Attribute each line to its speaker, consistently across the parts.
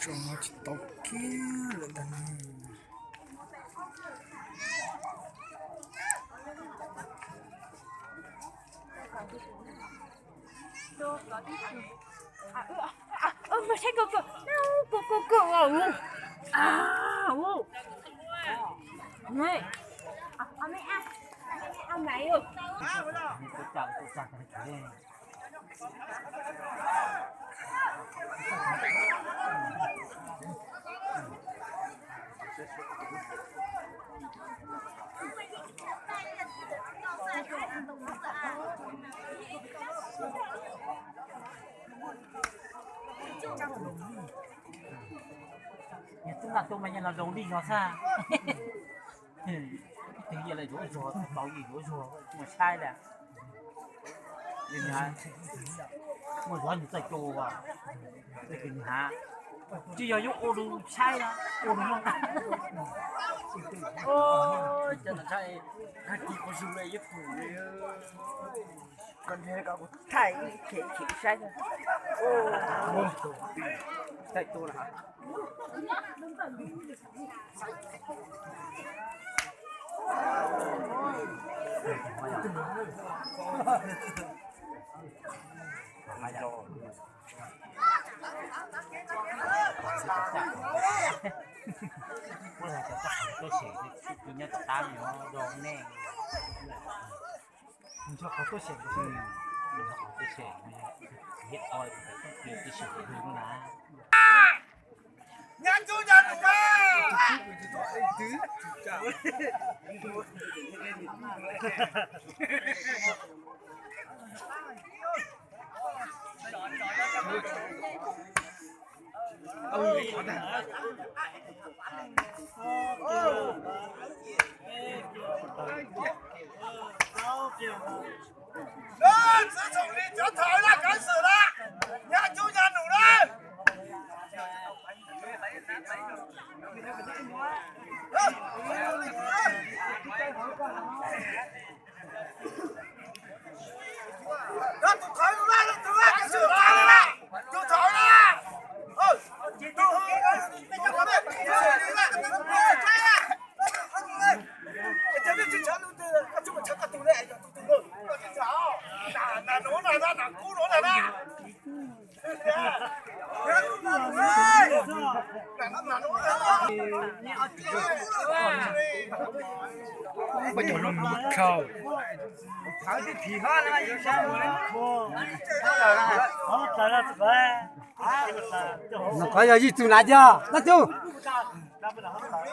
Speaker 1: Cho chị tóc kia là đàn
Speaker 2: mà sai cô này mẹ ăn này rồi
Speaker 3: tôi chặt cái tức là tôi mình là giống đi nó xa thì giờ lại rối rùa bảo gì rối rùa mà sai là nhìn hả một gió như tay trồ vào để nhìn hả chỉ giờ giúp ô đủ sai đó ô đủ không ôi chân là sai các chị có dùng này giúp phụ
Speaker 1: con thế cả một thầy khỉ sai rồi
Speaker 3: tay tôi là bữa nay tôi sẽ đi nhớ ta nhiều đồ nè mình cho có tôi sẽ mình học tôi sẽ hiện thôi tôi sẽ hướng là
Speaker 1: nhăn chú nhăn được lên sử dụng đi cho thời là cái sự đó nhăn chú nhăn đủ đấy đó tụi khởi tụi ra cái sự ra đây nè tụi khởi ra tụi hướng bây giờ có biết đi ra cái tụi khởi ra cái biết chắc luôn cái chúng mình chắc cả tụi này tụi nó sao là nó này ra là cú nó này ra bây giờ nó mực khâu tháo cái thịt hoa này như sao
Speaker 4: nó có gì tụi nãy giờ nó chú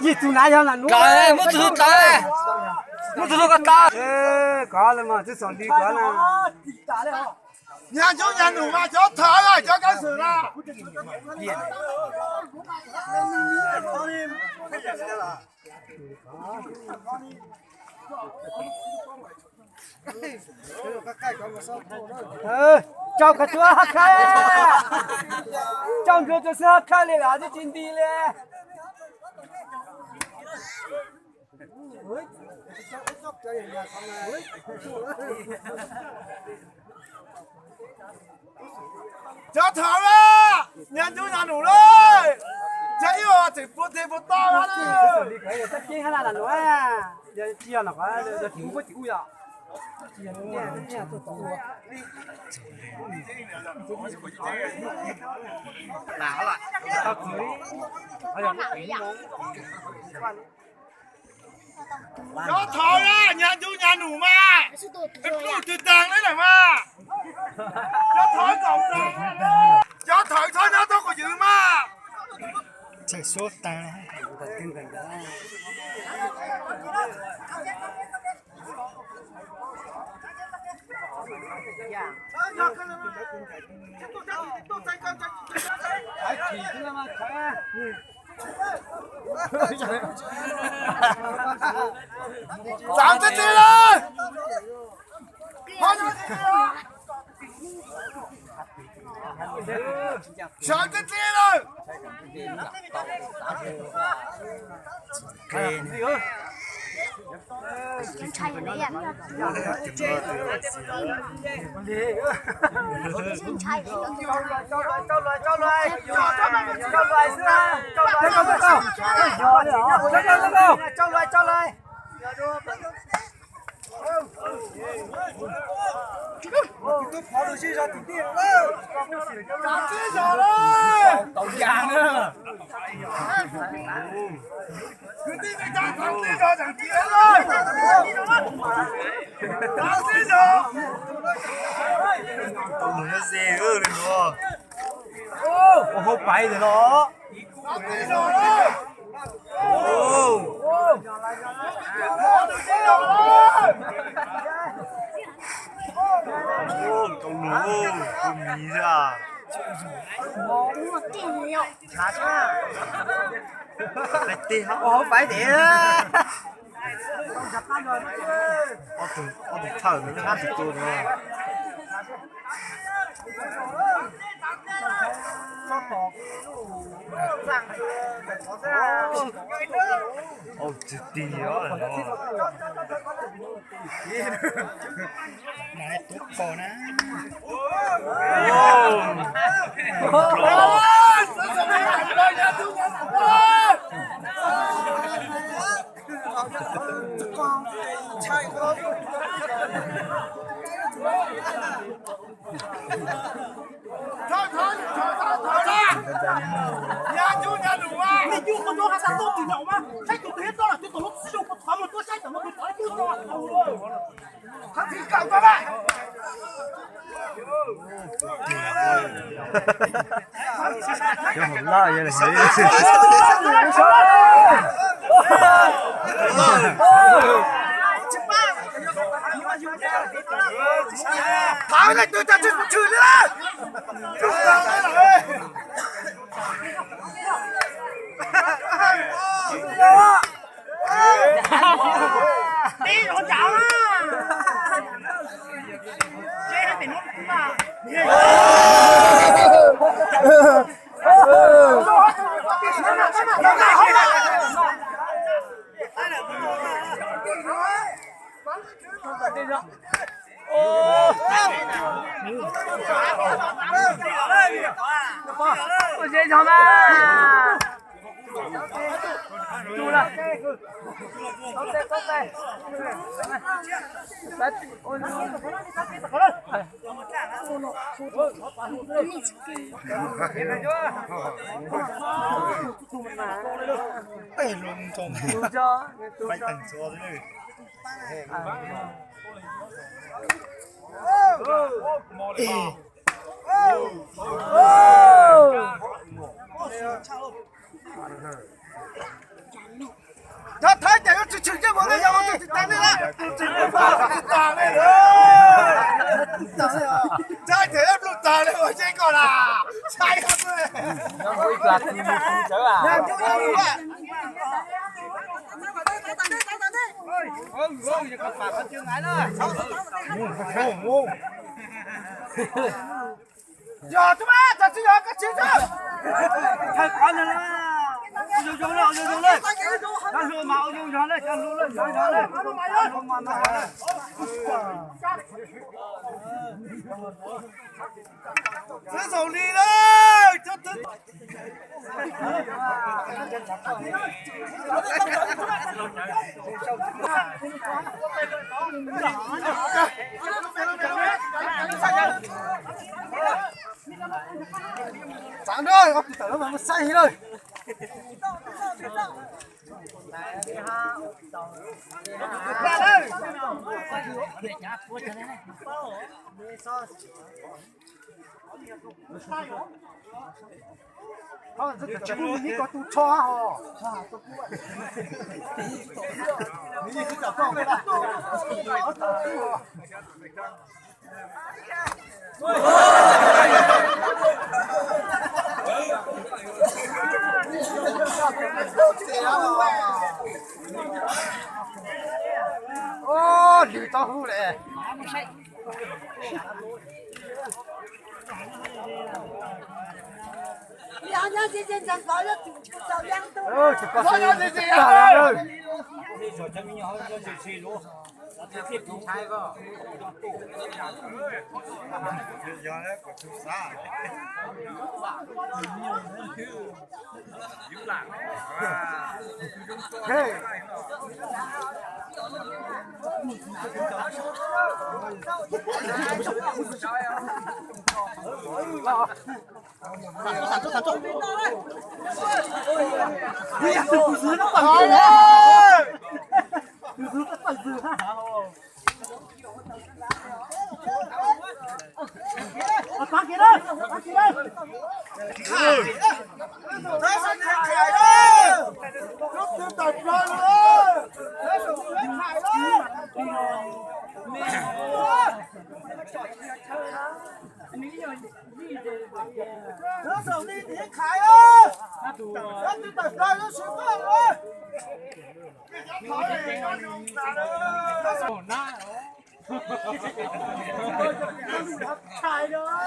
Speaker 4: gì tụi nãy giờ là nuôi
Speaker 1: cái mất thứ cái mất thứ cái ta
Speaker 4: có là mà chứ còn đi có là
Speaker 1: nhà chú nhà đủ mà cho thở rồi cho cái sự ra
Speaker 4: trong cái chúa hắc khai trong cái chúa hắc khai này là cái chuyện đi lên
Speaker 1: cho thở ra nhà chú nhà đủ đấy chạy vào thì phút to lắm
Speaker 4: đi cái này tất nhiên là nó à giờ chia nó có giờ thiếu có chịu giờ chia nó tôi tổ
Speaker 1: nào lại
Speaker 4: tao cưới
Speaker 1: cho thở ra nhà chú nhà đủ mà cái cụ từ tàng đấy này mà cho thở cộng đồng cho thở thôi nó tôi có giữ mà chạy số ta giảm tới tiền lên giảm tới tiền rồi
Speaker 2: Chân chay đấy à? Chân chay.
Speaker 4: Tàu vàng nữa.
Speaker 1: Cứ đi người ta thắng đi rồi thằng kia rồi. Thắng đi rồi.
Speaker 5: Tụi nó xe ư lên rồi.
Speaker 4: Hộp bảy rồi đó.
Speaker 1: Thắng đi rồi đó.
Speaker 5: Tụi nó không nghĩ ra. Lại tê hả?
Speaker 4: Hộp bảy đĩa.
Speaker 5: Tụi thở nó hát được tôi rồi. Chết đi đó là nó. Này tốt cổ nè.
Speaker 1: Thôi ra. Nhà chú nhà đủ à.
Speaker 4: Mày chú con chú hay sao tốt thì nhậu mà. Sai tụi hết đó là tụi nó sử dụng một thoáng một tôi sai tụi nó nói chú cho.
Speaker 1: Thằng thì cầm vào đây.
Speaker 5: Cho một lo vậy là
Speaker 1: Thắng này tôi ta chưa trừ nữa. Chúng ta đây là
Speaker 4: Đi rồi chảo á. Chơi hai tiền nốt mà. Ôi dễ chọn à. Chú là. Tốt đây. Ôi
Speaker 5: Ê luôn trong. Phải thành số đấy.
Speaker 1: Cho thấy chạy nó chừng chứ mọi người nhau chừng tăng lên đó. Tăng lên rồi. Chạy thế em lụt tà lên rồi trên còn à. Chạy hết rồi.
Speaker 4: nó vui là thì mình không chớ à.
Speaker 1: Nhà chú nhà đủ à. Giờ chú má, giờ chú giờ cái chứ chứ.
Speaker 4: Thôi con này là vô lên. Nó vô mạo vô lên, cho luôn lên, cho lên.
Speaker 1: Sẽ dầu đi đấy. Cho thức.
Speaker 4: Chẳng rồi, có tử mà say rồi. Không, rất là chú ý có tu cho hả? Mình cứ chào con cái đó. Ô, lì tao hú lẹ.
Speaker 1: Thôi nó gì gì ơi.
Speaker 5: giờ đấy của chúng ta
Speaker 1: Thôi ơi. Lúc tôi tập lên ơi. Nó sầu đi thì khải ơi. Lúc tôi tập lên nó sướng ơi. Khải đó.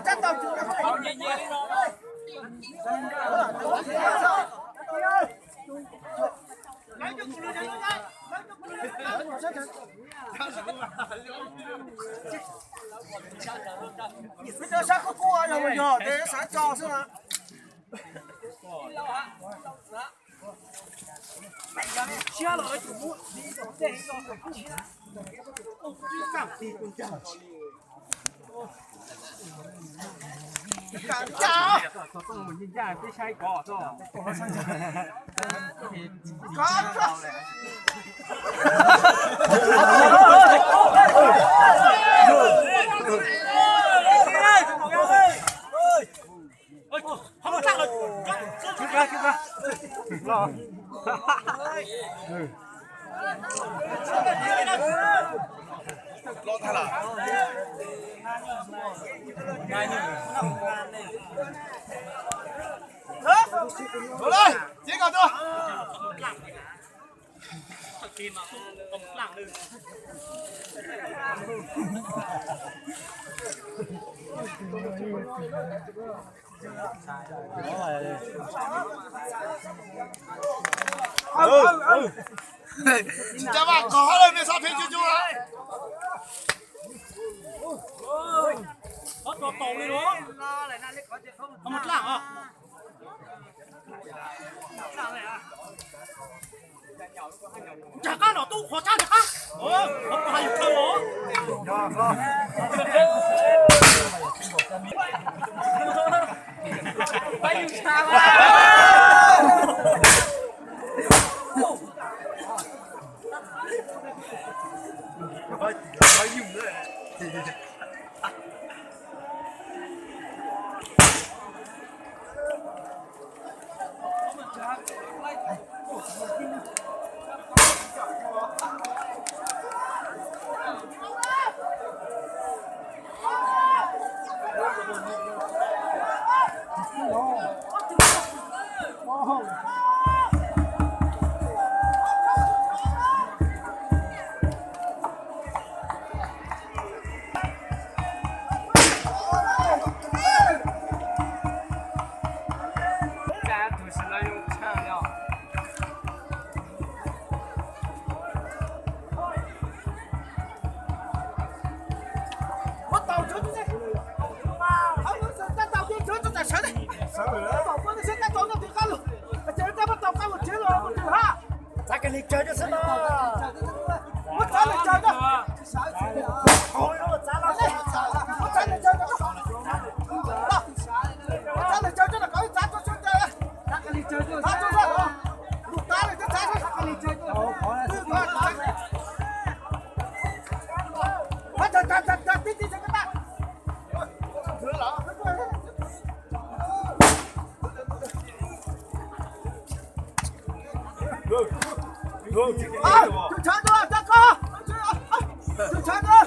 Speaker 1: Chắc tao chưa bây giờ sao có cua rồi bây giờ để sáng trò xem nào. Cản chào.
Speaker 5: lo thay là
Speaker 1: Rồi đây, chỉ còn thôi. Chào bạn, có lên sao phía chưa đấy.
Speaker 3: Tổ đi đó. Không một lạng à? Chả có nó tu khó chăng chả có. Không có hay thơ đó. Bay sao
Speaker 5: phải dùng nữa.
Speaker 1: Cái lịch chơi cho sân đó. Mất trái lịch chơi đó. Thôi nó trả lại. Mất trái lịch chơi đó. Mất trái lịch chơi cho nó có giá cho sân chơi. Cái lịch chơi cho. Giá cho sân. Đủ ta này cho giá cho cái lịch chơi cho. Hết trời tí tí cho các bạn. Thừa lỡ. Chú chán rồi, cha con. Chú chán rồi.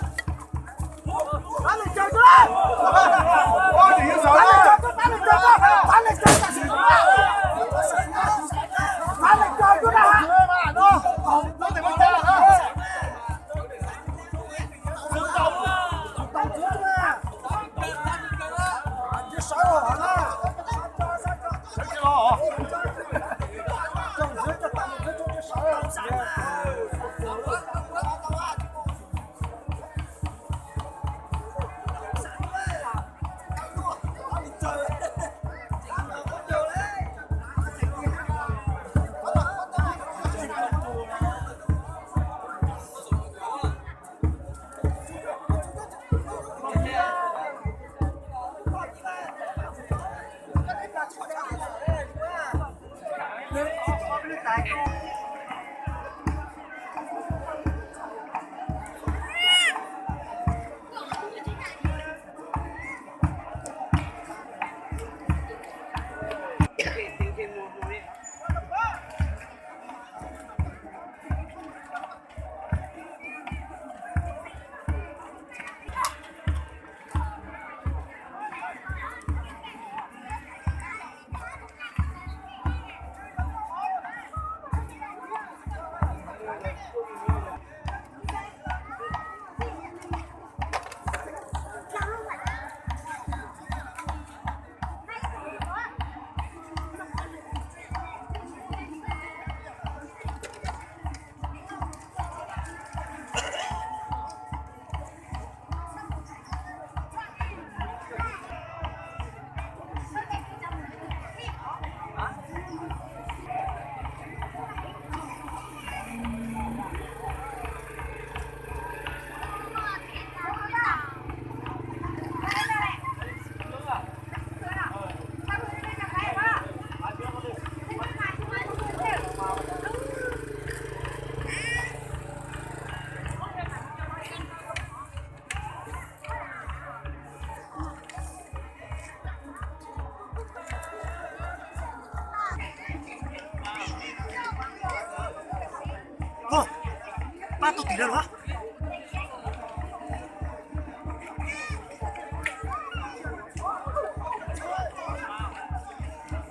Speaker 5: Ba tôi tỷ lần hả?